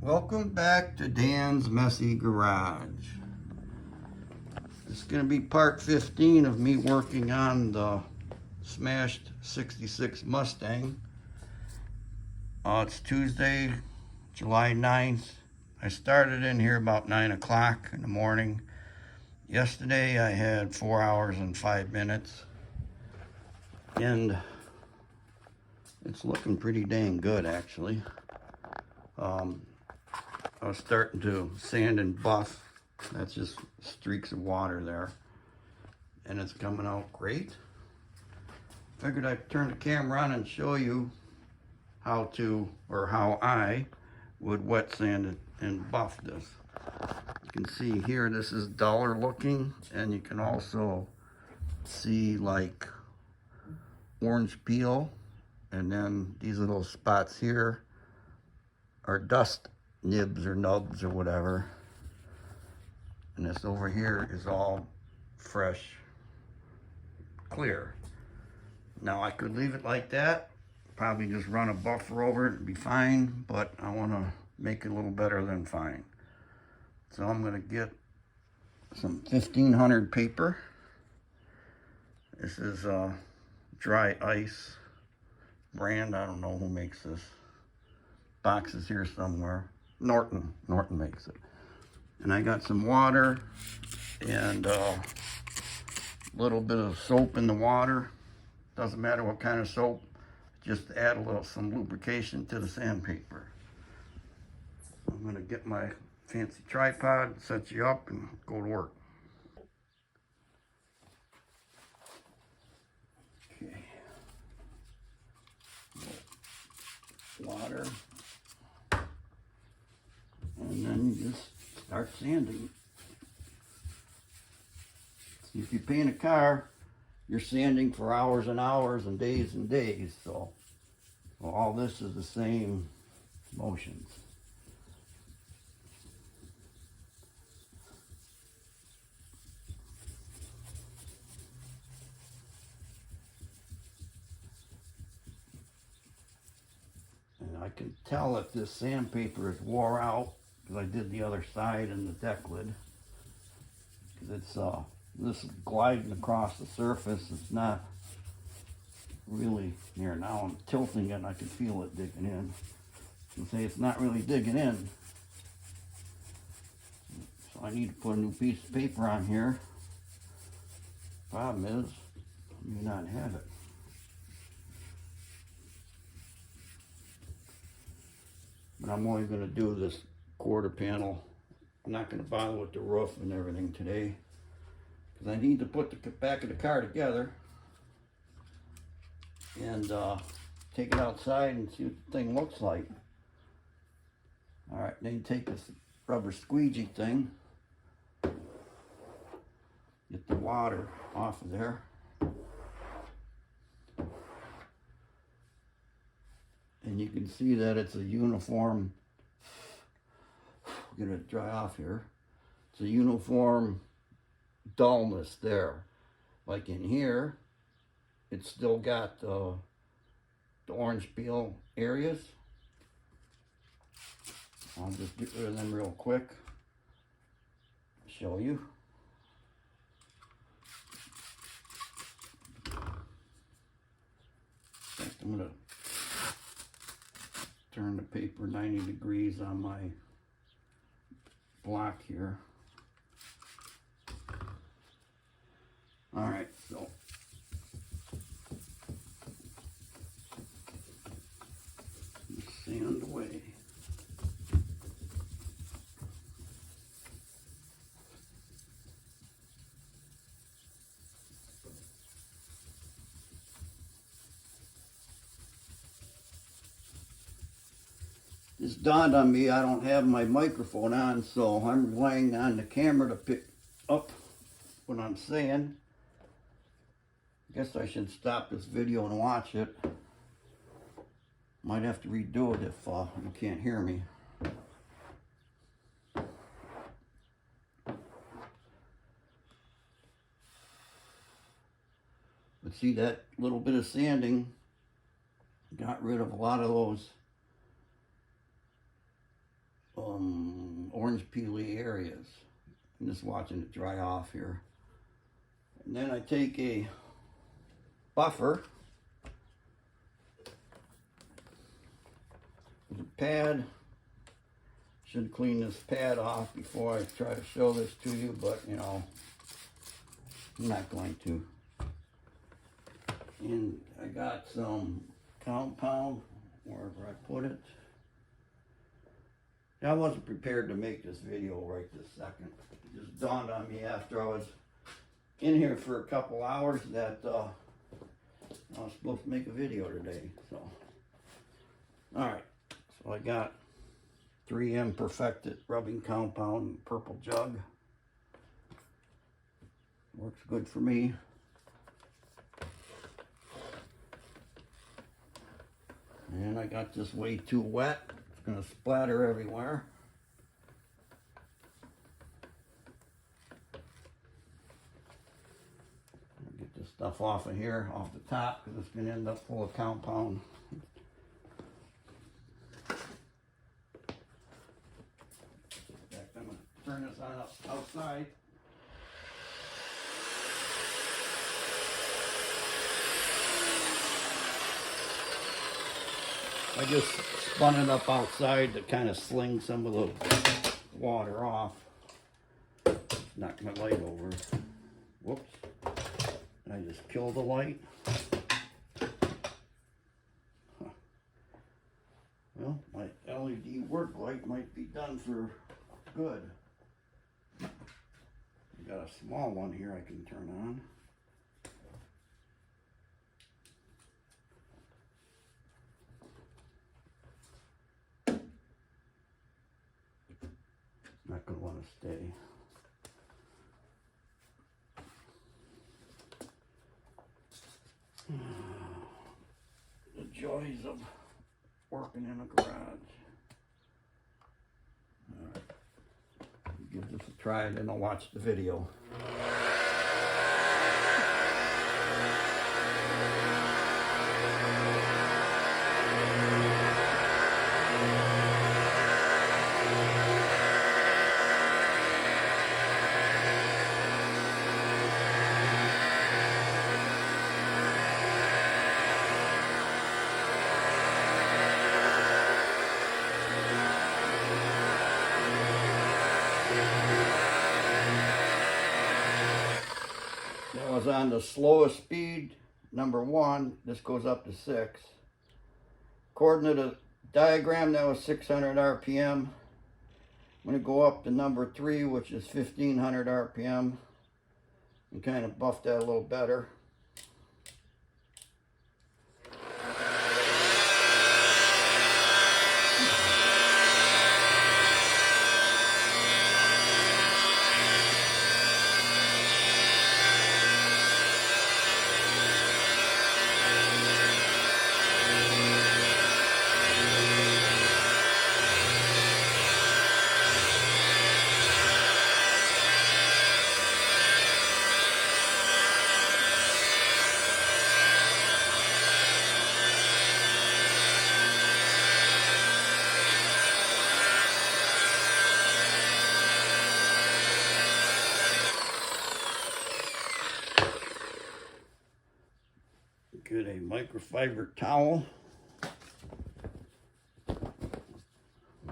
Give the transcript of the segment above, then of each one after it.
Welcome back to Dan's Messy Garage. It's going to be part 15 of me working on the smashed 66 Mustang. It's Tuesday, July 9th. I started in here about 9 o'clock in the morning. Yesterday I had 4 hours and 5 minutes. And it's looking pretty dang good, actually. I was starting to sand and buff. That's just streaks of water there. And it's coming out great. Figured I'd turn the camera on and show you how I would wet sand and buff this. You can see here this is duller looking, and you can also see like orange peel, and then these little spots here are dust nibs or nubs or whatever, and this over here is all fresh, clear. Now I could leave it like that, probably just run a buffer over it and be fine, but I want to make it a little better than fine. So I'm going to get some 1500 paper. This is dry ice brand. I don't know who makes this. Box is here somewhere. Norton makes it. And I got some water and a little bit of soap in the water. Doesn't matter what kind of soap, just add some lubrication to the sandpaper. I'm gonna get my fancy tripod, set you up, and go to work. Okay. Water. And then you just start sanding. If you paint a car, you're sanding for hours and hours and days. So all this is the same motions. And I can tell if this sandpaper is wore out, because I did the other side and the deck lid. Because it's this is gliding across the surface. It's not really here. Now I'm tilting it and I can feel it digging in. And say it's not really digging in. So I need to put a new piece of paper on here. Problem is, I may not have it. But I'm only going to do this quarter panel. I'm not going to bother with the roof and everything today, because I need to put the back of the car together and take it outside and see what the thing looks like. All right, then take this rubber squeegee thing, get the water off of there. And you can see that it's a uniform, I'm gonna dry off here. It's a uniform dullness there. Like in here, it's still got the orange peel areas. I'll just get rid of them real quick, show you. In fact, I'm gonna turn the paper 90 degrees on my block here. All right, so sand away. It's dawned on me I don't have my microphone on, so I'm relying on the camera to pick up what I'm saying. I guess I should stop this video and watch it. Might have to redo it if you can't hear me. But see, that little bit of sanding got rid of a lot of those orange peely areas. I'm just watching it dry off here. And then I take a buffer with a pad. Should clean this pad off before I try to show this to you, but you know, I'm not going to. And I got some compound wherever I put it. I wasn't prepared to make this video right this second. It just dawned on me after I was in here for a couple hours that I was supposed to make a video today. So, alright, so I got 3M Perfected rubbing compound, purple jug. Works good for me. And I got this way too wet. It's going to splatter everywhere. Get this stuff off of here, off the top, because it's going to end up full of compound. In fact, I'm going to turn this on outside. I just spun it up outside to kind of sling some of the water off. Knocked my light over. Whoops. I just killed the light. Huh. Well, my LED work light might be done for good. I got a small one here I can turn on. Not going to want to stay. The joys of working in a garage. Alright. Give this a try and then I'll watch the video. That was on the slowest speed, number 1. This goes up to 6. According to the diagram, that was 600 RPM. I'm going to go up to number 3, which is 1500 RPM, and kind of buff that a little better. Get a microfiber towel.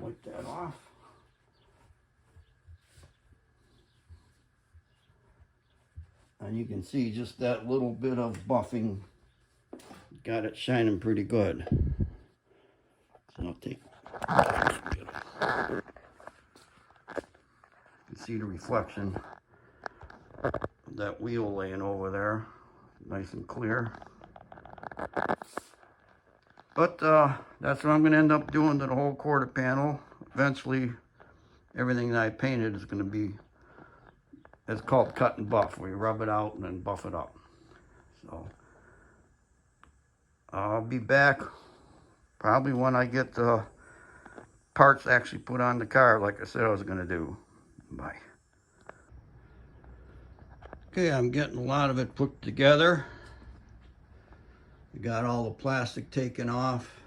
Wipe that off. And you can see just that little bit of buffing got it shining pretty good. So I'll take. You can see the reflection of that wheel laying over there, nice and clear. But that's what I'm going to end up doing to the whole quarter panel. Eventually, everything that I painted is going to be, it's called cut and buff, where you rub it out and then buff it up. So, I'll be back probably when I get the parts actually put on the car, like I said I was going to do. Bye. Okay, I'm getting a lot of it put together. I got all the plastic taken off.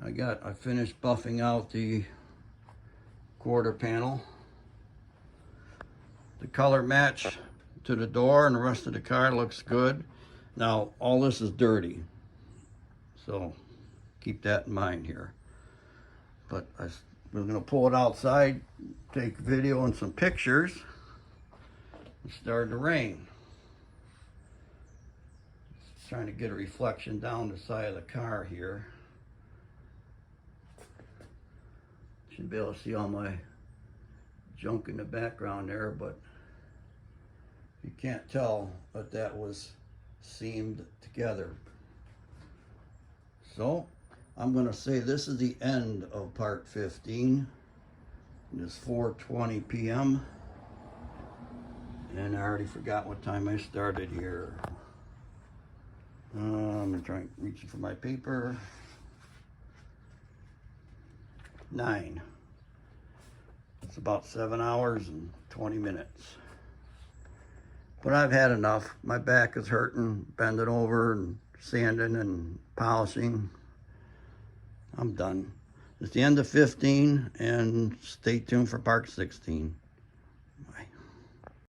I finished buffing out the quarter panel. The color match to the door and the rest of the car looks good. Now, all this is dirty, so keep that in mind here. But we're going to pull it outside, take video and some pictures. It started to rain. Just trying to get a reflection down the side of the car here. Should be able to see all my junk in the background there, but you can't tell that that was seamed together. So I'm going to say this is the end of part 15. It's 4:20 p.m. and I already forgot what time I started here. I'm trying reaching for my paper. 9. It's about 7 hours and 20 minutes. But I've had enough. My back is hurting, bending over and sanding and polishing. I'm done. It's the end of 15, and stay tuned for part 16.